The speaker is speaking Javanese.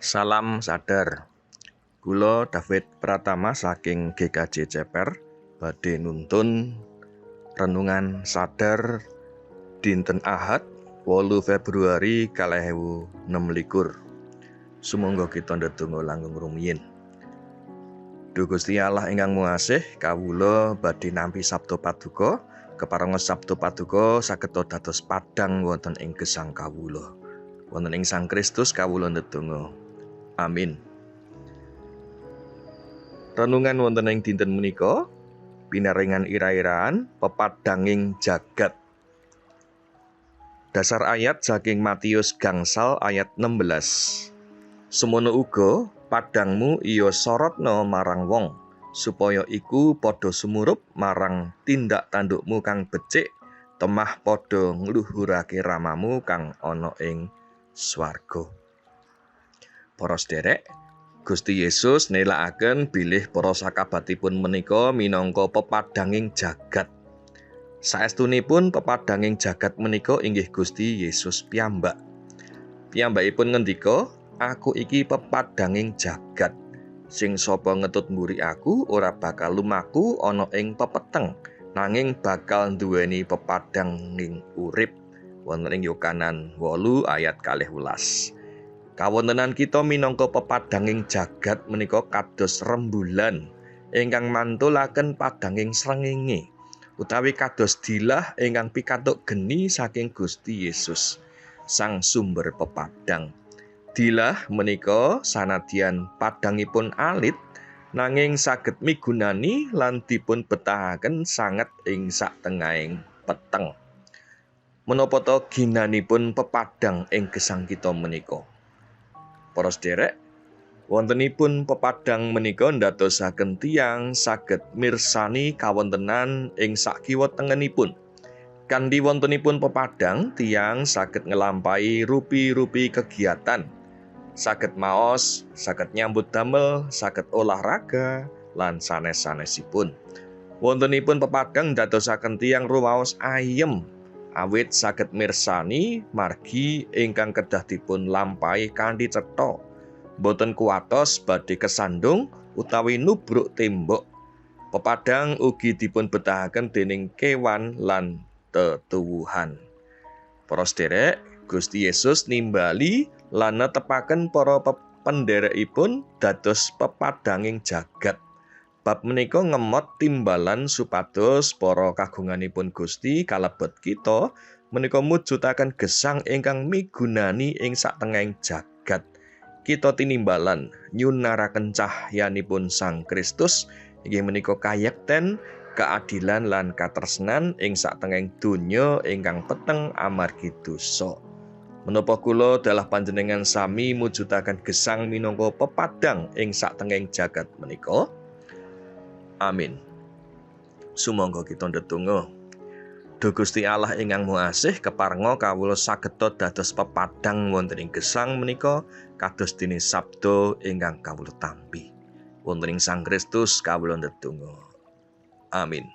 Salam sadar. Kula David Pratama saking GKJ Ceper badhe nuntun renungan sadar dinten Ahad 8 Februari 2026. Sumangga kita ndedonga langkung rumiyin. Duh Gusti Allah ingkang Muasih, kawula badhe nampi Sabda Paduka. Keparenga Sabda Paduka saged dados padhang wonten ing gesang kawula. Wonten ing Sang Kristus kawula ndedonga. Amin. Renungan wonten ing dinten menika pinaringan ira-iraan pepadhanging jagat. Dasar ayat saking Matius gangsal ayat 16. Semono uga padhangmu iya sorotna marang wong, supaya iku padha sumurup marang tindak tandukmu kang becik, temah padha ngluhurake ramamu kang ana ing swarga. Para sederek, Gusti Yesus nélakaken bilih para sakabatipun menika minangka pepadhanging jagat. Saestunipun pepadhanging jagat menika inggih Gusti Yesus piyambak. Piyambakipun ngendika, "Aku iki pepadhanging jagat. Sing sapa ngetut mburi aku ora bakal lumaku ana ing pepeteng, nanging bakal nduweni pepadhanging urip." Wonten ing Yohanes 8 ayat 12. Kawontenan kita minangka pepadhanging jagat menika kados rembulan ingkang mantulaken padhanging srengenge, utawi kados dilah ingkang pikantuk geni saking Gusti Yesus, sang sumber pepadhang. Dilah menika sanadyan padhangipun alit, nanging saged migunani lan dipun betahaken sanget ing satengahing peteng. Menapa ta ginanipun pepadhang ing gesang kita menika? Para sederek, wontenipun pepadhang menika ndadosaken tiyang saged mirsani kawontenan ing sakiwa tengenipun. Kanthi wontenipun pepadhang, tiyang saged ngelampahi rupi-rupi kegiatan. Saged maos, saged nyambut damel, saged olahraga, lan sanes-sanesipun. Wontenipun pepadhang ndadosaken tiyang rumaos ayem, awit saged mirsani margi ingkang kedah dipun lampahi kanthi cetha, boten kuwatos badhe kesandung utawi nubruk tembok. Pepadhang ugi dipun betahaken dening kewan lan tetuwuhan. Para sederek, Gusti Yesus nimbali lan netepaken para pendherekipun dados pepadhanging jagat. Bab menika ngemot timbalan supados para kagunganipun Gusti kalebet kita menika mujudaken gesang ingkang migunani ing satengahing jagat. Kita tinimbalan nyunaraken cahyanipun Sang Kristus inggih menika kayekten keadilan lan katresnan ing satengahing donya ingkang peteng amargi dosa. Menapa kula dalah panjenengan sami mujudaken gesang minangka pepadhang ing satengahing jagat menika? Amin. Sumangga kita ndedonga. Duh Gusti Allah ingkang Muasih, keparenga kawula saged dados pepadhang wonten ing gesang menika kados dene sabda ingkang kawula tampi. Wonten ing Sang Kristus kawula ndedonga. Amin.